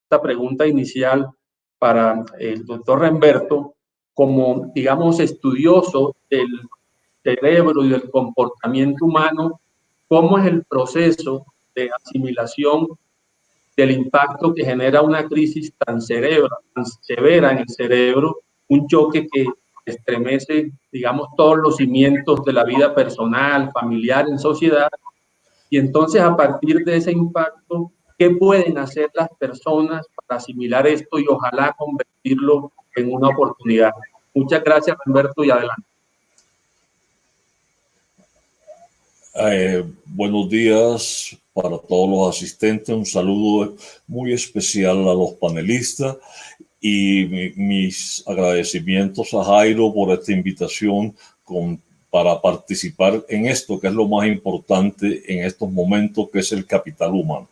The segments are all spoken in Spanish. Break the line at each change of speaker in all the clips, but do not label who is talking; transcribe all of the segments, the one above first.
esta pregunta inicial para el doctor Remberto, como, digamos, estudioso del cerebro y del comportamiento humano, ¿cómo es el proceso de asimilación del impacto que genera una crisis tan severa en el cerebro, un choque que estremece, digamos, todos los cimientos de la vida personal, familiar, en sociedad? Y entonces, a partir de ese impacto, ¿qué pueden hacer las personas para asimilar esto y ojalá convertirlo en una oportunidad? Muchas gracias, Humberto, y adelante.
Buenos días para todos los asistentes. Un saludo muy especial a los panelistas y mis agradecimientos a Jairo por esta invitación para participar en esto, que es lo más importante en estos momentos, que es el capital humano.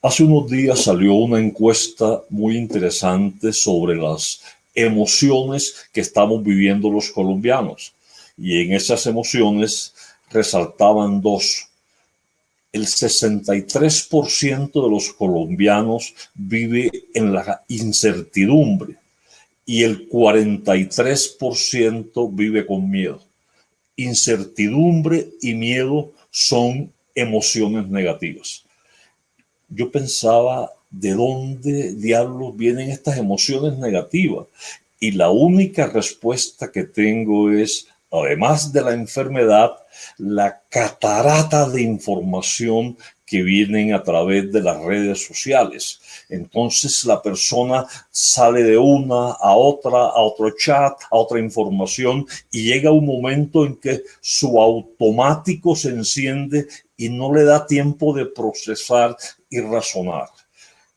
Hace unos días salió una encuesta muy interesante sobre las emociones que estamos viviendo los colombianos. Y en esas emociones resaltaban dos. El 63% de los colombianos vive en la incertidumbre y el 43% vive con miedo. Incertidumbre y miedo son emociones negativas. Yo pensaba, ¿de dónde diablos vienen estas emociones negativas? Y la única respuesta que tengo es, además de la enfermedad, la catarata de información que vienen a través de las redes sociales. Entonces la persona sale de una a otro chat, a otra información, y llega un momento en que su automático se enciende y no le da tiempo de procesar y razonar.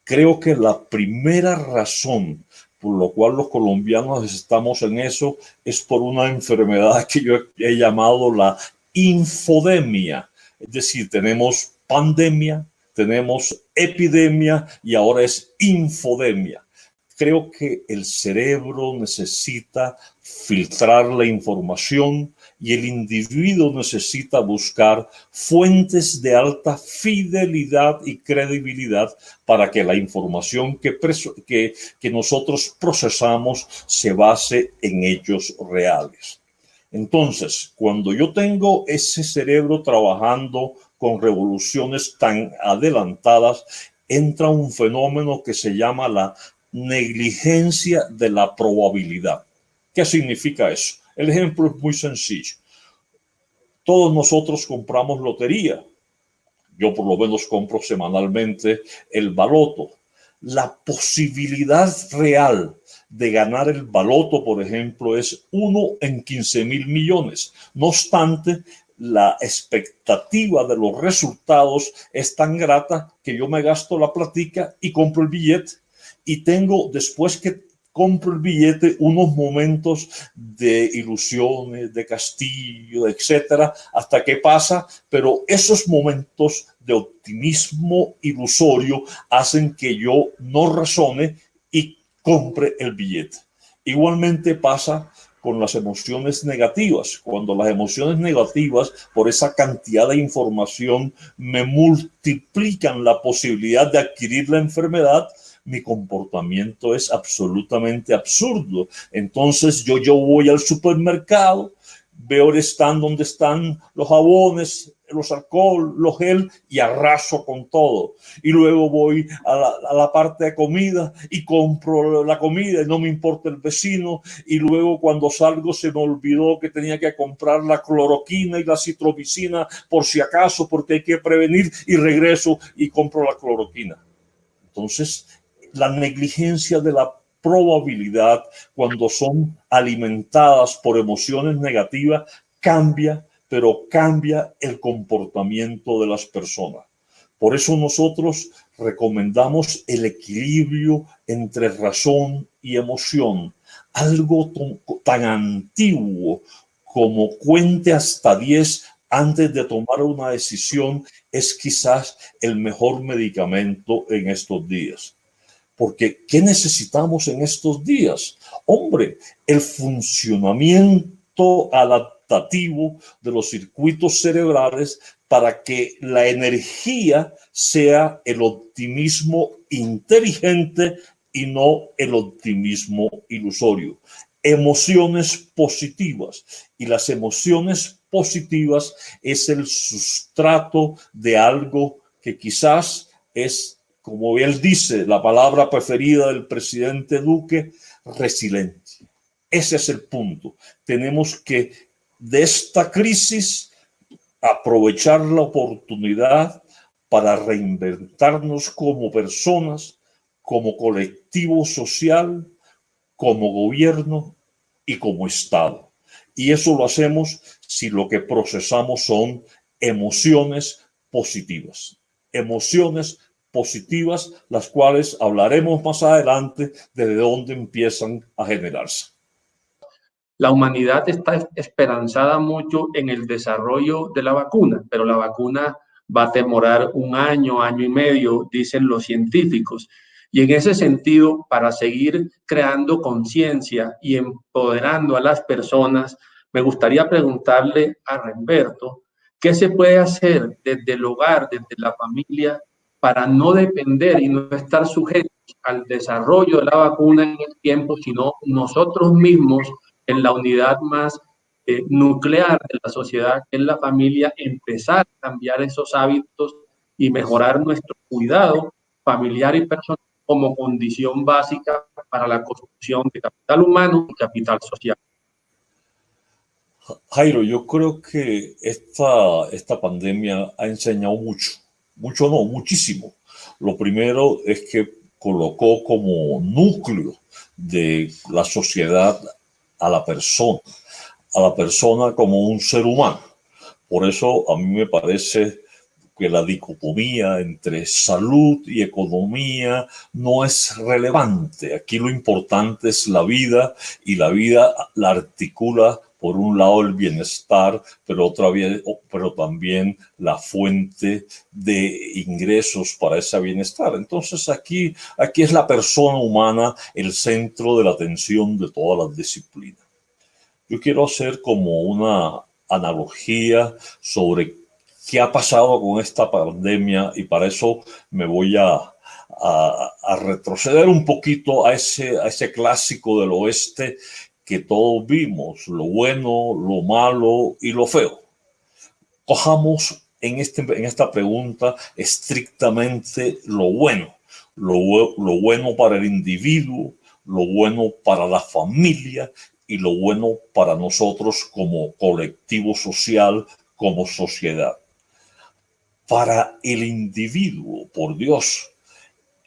Creo que la primera razón por lo cual los colombianos estamos en eso es por una enfermedad que yo he llamado la infodemia. Es decir, tenemos pandemia, tenemos epidemia y ahora es infodemia. Creo que el cerebro necesita filtrar la información y el individuo necesita buscar fuentes de alta fidelidad y credibilidad para que la información que nosotros procesamos se base en hechos reales. Entonces, cuando yo tengo ese cerebro trabajando con revoluciones tan adelantadas, entra un fenómeno que se llama la negligencia de la probabilidad. ¿Qué significa eso? El ejemplo es muy sencillo. Todos nosotros compramos lotería. Yo por lo menos compro semanalmente el baloto. La posibilidad real de ganar el baloto, por ejemplo, es 1 en 15,000 millones. No obstante, la expectativa de los resultados es tan grata que yo me gasto la platica y compro el billete. Y tengo, después que compro el billete, unos momentos de ilusiones, de castillo, etcétera, hasta que pasa, pero esos momentos de optimismo ilusorio hacen que yo no razone y compre el billete. Igualmente pasa con las emociones negativas. Cuando las emociones negativas, por esa cantidad de información, me multiplican la posibilidad de adquirir la enfermedad, mi comportamiento es absolutamente absurdo. Entonces yo voy al supermercado, veo el stand donde están los jabones, los alcohol, los gel y arraso con todo. Y luego voy a la parte de comida y compro la comida y no me importa el vecino. Y luego cuando salgo se me olvidó que tenía que comprar la cloroquina y la citromicina por si acaso, porque hay que prevenir, y regreso y compro la cloroquina. Entonces, la negligencia de la probabilidad, cuando son alimentadas por emociones negativas, cambia, pero cambia el comportamiento de las personas. Por eso nosotros recomendamos el equilibrio entre razón y emoción. Algo tan antiguo como cuente hasta 10 antes de tomar una decisión es quizás el mejor medicamento en estos días. Porque ¿qué necesitamos en estos días? Hombre, el funcionamiento adaptativo de los circuitos cerebrales para que la energía sea el optimismo inteligente y no el optimismo ilusorio. Emociones positivas, y las emociones positivas es el sustrato de algo que quizás es, como él dice, la palabra preferida del presidente Duque, resiliencia. Ese es el punto. Tenemos que de esta crisis aprovechar la oportunidad para reinventarnos como personas, como colectivo social, como gobierno y como Estado. Y eso lo hacemos si lo que procesamos son emociones positivas. Emociones positivas, las cuales hablaremos más adelante de dónde empiezan a generarse.
La humanidad está esperanzada mucho en el desarrollo de la vacuna, pero la vacuna va a demorar un año, año y medio, dicen los científicos. Y en ese sentido, para seguir creando conciencia y empoderando a las personas, me gustaría preguntarle a Remberto, ¿qué se puede hacer desde el hogar, desde la familia, para no depender y no estar sujetos al desarrollo de la vacuna en el tiempo, sino nosotros mismos en la unidad más nuclear de la sociedad, que es la familia, empezar a cambiar esos hábitos y mejorar nuestro cuidado familiar y personal como condición básica para la construcción de capital humano y capital social?
Jairo, yo creo que esta pandemia ha enseñado mucho, mucho no, muchísimo. Lo primero es que colocó como núcleo de la sociedad a la persona como un ser humano. Por eso a mí me parece que la dicotomía entre salud y economía no es relevante. Aquí lo importante es la vida, y la vida la articula por un lado el bienestar, pero también la fuente de ingresos para ese bienestar. Entonces aquí es la persona humana el centro de la atención de todas las disciplinas. Yo quiero hacer como una analogía sobre qué ha pasado con esta pandemia, y para eso me voy a retroceder un poquito a ese clásico del oeste que todos vimos, lo bueno, lo malo y lo feo. Cojamos en esta pregunta estrictamente lo bueno para el individuo, lo bueno para la familia y lo bueno para nosotros como colectivo social, como sociedad. Para el individuo, por Dios,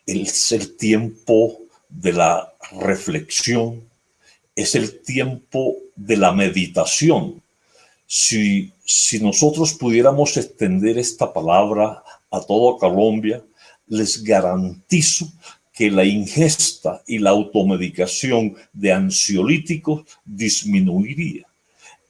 es el tiempo de la reflexión, es el tiempo de la meditación. Si nosotros pudiéramos extender esta palabra a toda Colombia, les garantizo que la ingesta y la automedicación de ansiolíticos disminuiría.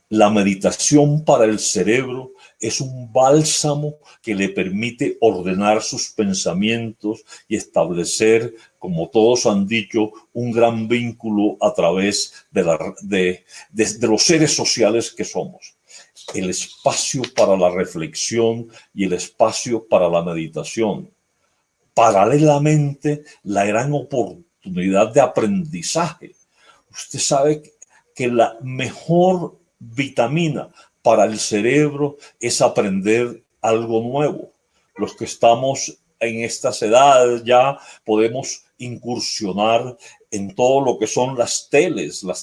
La meditación para el cerebro es un bálsamo que le permite ordenar sus pensamientos y establecer, como todos han dicho, un gran vínculo a través de los seres sociales que somos. El espacio para la reflexión y el espacio para la meditación. Paralelamente, la gran oportunidad de aprendizaje. Usted sabe que la mejor vitamina para el cerebro es aprender algo nuevo. Los que estamos en estas edades ya podemos incursionar en todo lo que son las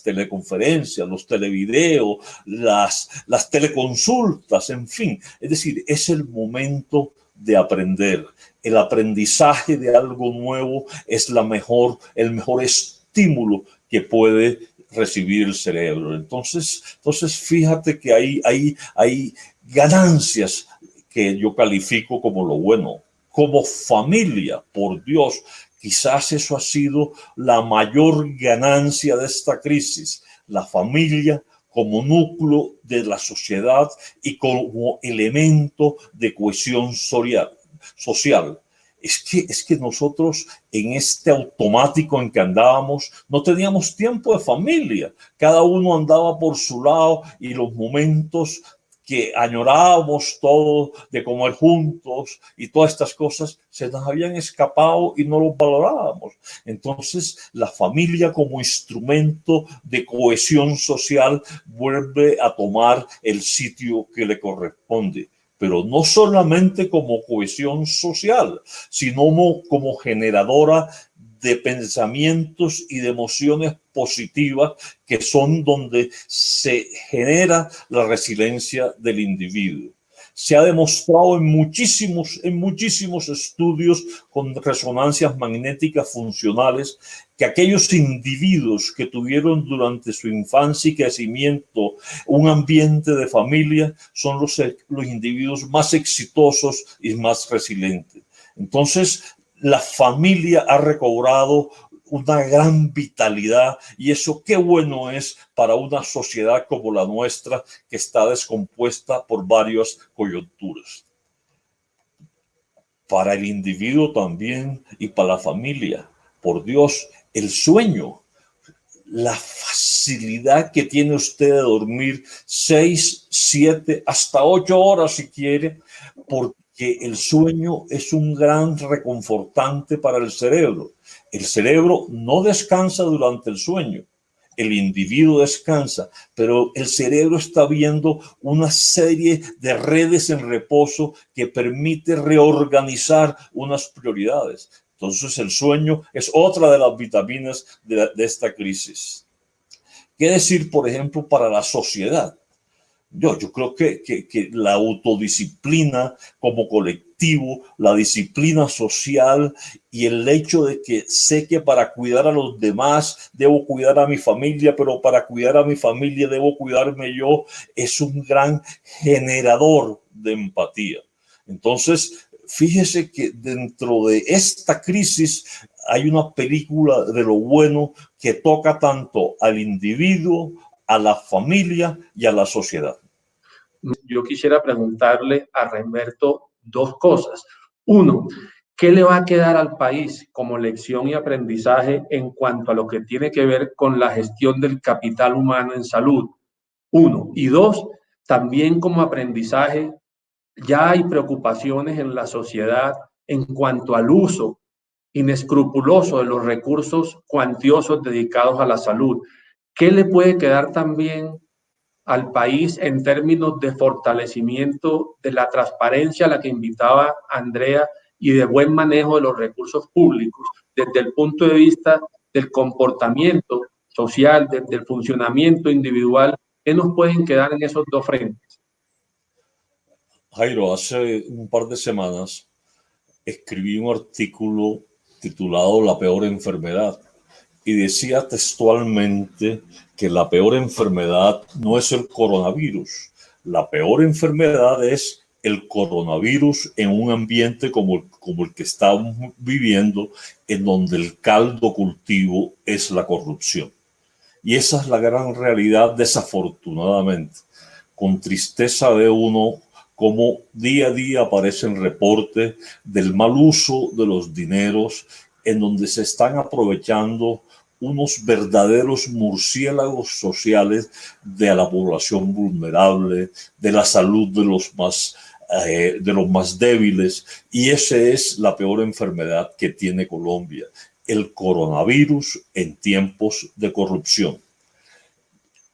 teleconferencias, los televideos, las teleconsultas, en fin. Es decir, es el momento de aprender. El aprendizaje de algo nuevo es el mejor estímulo que puede recibir el cerebro. Entonces fíjate que hay ganancias que yo califico como lo bueno. Como familia, por Dios, quizás eso ha sido la mayor ganancia de esta crisis. La familia como núcleo de la sociedad y como elemento de cohesión social. Es que nosotros en este automático en que andábamos no teníamos tiempo de familia. Cada uno andaba por su lado y los momentos que añorábamos todo de comer juntos y todas estas cosas se nos habían escapado y no los valorábamos. Entonces, la familia como instrumento de cohesión social vuelve a tomar el sitio que le corresponde, pero no solamente como cohesión social, sino como generadora de pensamientos y de emociones positivas, que son donde se genera la resiliencia del individuo. Se ha demostrado en muchísimos estudios con resonancias magnéticas funcionales que aquellos individuos que tuvieron durante su infancia y crecimiento un ambiente de familia son los individuos más exitosos y más resilientes. Entonces, la familia ha recobrado una gran vitalidad, y eso qué bueno es para una sociedad como la nuestra, que está descompuesta por varias coyunturas. Para el individuo también y para la familia, por Dios, el sueño, la facilidad que tiene usted de dormir 6, 7, hasta 8 horas si quiere, porque el sueño es un gran reconfortante para el cerebro. El cerebro no descansa durante el sueño, el individuo descansa, pero el cerebro está viendo una serie de redes en reposo que permite reorganizar unas prioridades. Entonces el sueño es otra de las vitaminas de esta crisis. ¿Qué decir, por ejemplo, para la sociedad? Yo creo que la autodisciplina como colectivo, la disciplina social y el hecho de que sé que para cuidar a los demás debo cuidar a mi familia, pero para cuidar a mi familia debo cuidarme yo, es un gran generador de empatía. Entonces, fíjese que dentro de esta crisis hay una película de lo bueno que toca tanto al individuo, a la familia y a la sociedad.
Yo quisiera preguntarle a Remberto dos cosas. Uno, ¿qué le va a quedar al país como lección y aprendizaje en cuanto a lo que tiene que ver con la gestión del capital humano en salud? Uno. Y dos, también como aprendizaje, ya hay preocupaciones en la sociedad en cuanto al uso inescrupuloso de los recursos cuantiosos dedicados a la salud. ¿Qué le puede quedar también al país en términos de fortalecimiento de la transparencia a la que invitaba Andrea y de buen manejo de los recursos públicos desde el punto de vista del comportamiento social, desde el funcionamiento individual? ¿Qué nos pueden quedar en esos dos frentes?
Jairo, hace un par de semanas escribí un artículo titulado La peor enfermedad, y decía textualmente que la peor enfermedad no es el coronavirus. La peor enfermedad es el coronavirus en un ambiente como el que estamos viviendo, en donde el caldo cultivo es la corrupción. Y esa es la gran realidad, desafortunadamente. Con tristeza ve uno cómo día a día aparecen reportes del mal uso de los dineros, en donde se están aprovechando unos verdaderos murciélagos sociales de la población vulnerable, de la salud de los más débiles, y esa es la peor enfermedad que tiene Colombia, el coronavirus en tiempos de corrupción.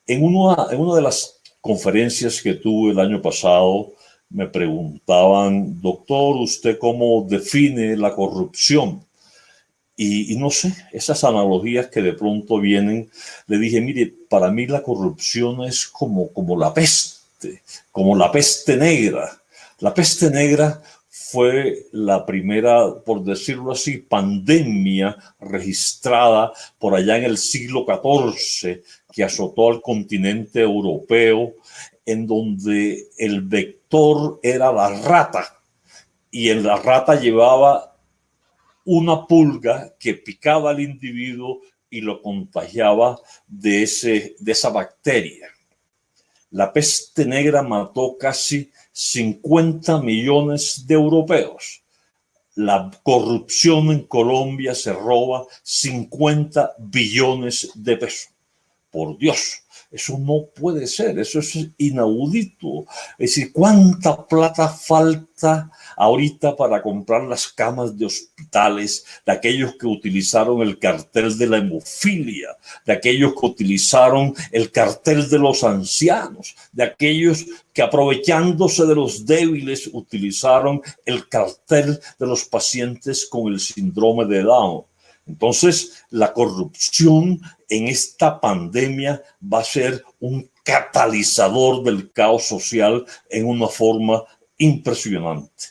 En una de las conferencias que tuve el año pasado, me preguntaban, doctor, ¿usted cómo define la corrupción? Y no sé, esas analogías que de pronto vienen, le dije, mire, para mí la corrupción es como la peste negra. La peste negra fue la primera, por decirlo así, pandemia registrada por allá en el siglo XIV, que azotó al continente europeo, en donde el vector era la rata, y en la rata llevaba una pulga que picaba al individuo y lo contagiaba de esa bacteria. La peste negra mató casi 50 millones de europeos. La corrupción en Colombia se roba 50 billones de pesos. Por Dios, Eso no puede ser, eso es inaudito. Es decir, ¿cuánta plata falta ahorita para comprar las camas de hospitales de aquellos que utilizaron el cartel de la hemofilia, de aquellos que utilizaron el cartel de los ancianos, de aquellos que aprovechándose de los débiles utilizaron el cartel de los pacientes con el síndrome de Down? Entonces, la corrupción en esta pandemia va a ser un catalizador del caos social en una forma impresionante.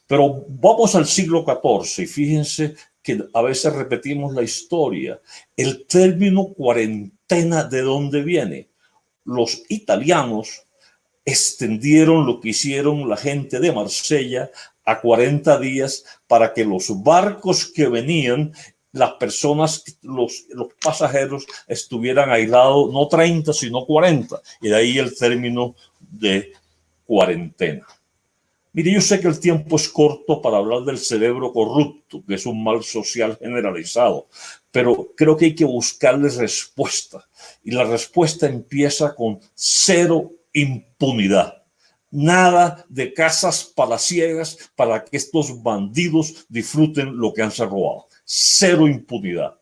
Pero vamos al siglo XIV y fíjense que a veces repetimos la historia. El término cuarentena, ¿de dónde viene? Los italianos extendieron lo que hicieron la gente de Marsella a 40 días para que los barcos que venían, las personas, los pasajeros estuvieran aislados no 30 sino 40, y de ahí el término de cuarentena. Mire, yo sé que el tiempo es corto para hablar del cerebro corrupto, que es un mal social generalizado, pero creo que hay que buscarle respuesta, y la respuesta empieza con cero impunidad. Nada de casas palaciegas para que estos bandidos disfruten lo que han robado. Cero impunidad.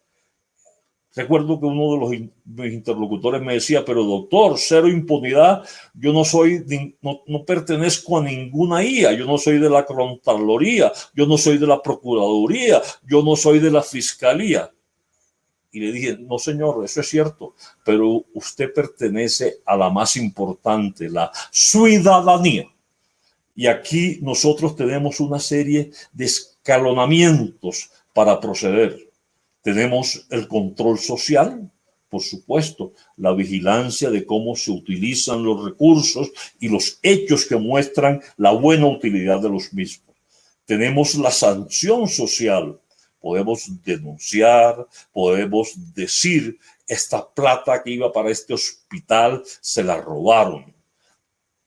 Recuerdo que uno de mis interlocutores me decía, pero doctor, cero impunidad, yo no pertenezco a ninguna IA, yo no soy de la Contraloría, yo no soy de la Procuraduría, yo no soy de la Fiscalía. Y le dije, no señor, eso es cierto, pero usted pertenece a la más importante, la ciudadanía. Y aquí nosotros tenemos una serie de escalonamientos para proceder. Tenemos el control social, por supuesto, la vigilancia de cómo se utilizan los recursos y los hechos que muestran la buena utilidad de los mismos. Tenemos la sanción social. Podemos denunciar, podemos decir, esta plata que iba para este hospital se la robaron.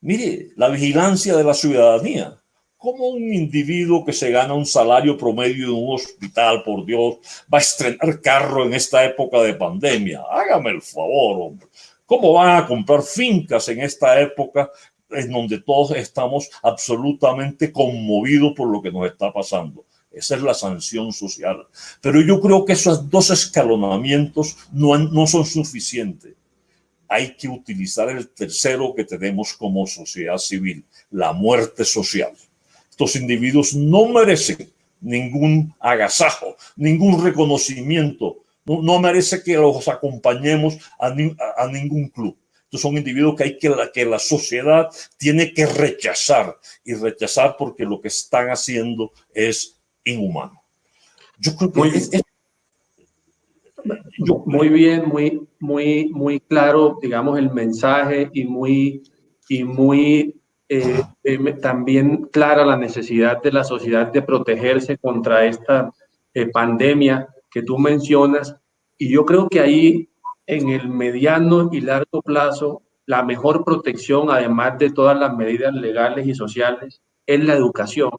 Mire, la vigilancia de la ciudadanía. ¿Cómo un individuo que se gana un salario promedio en un hospital, por Dios, va a estrenar carro en esta época de pandemia? Hágame el favor, hombre. ¿Cómo van a comprar fincas en esta época en donde todos estamos absolutamente conmovidos por lo que nos está pasando? Esa es la sanción social. Pero yo creo que esos dos escalonamientos no son suficientes. Hay que utilizar el tercero que tenemos como sociedad civil, la muerte social. Estos individuos no merecen ningún agasajo, ningún reconocimiento. No merece que los acompañemos a ningún club. Estos son individuos que la sociedad tiene que rechazar, y rechazar porque lo que están haciendo es inhumano. Yo creo que
muy bien, muy claro, digamos, el mensaje, y muy también clara la necesidad de la sociedad de protegerse contra esta pandemia que tú mencionas. Y yo creo que ahí, en el mediano y largo plazo, la mejor protección, además de todas las medidas legales y sociales, es la educación.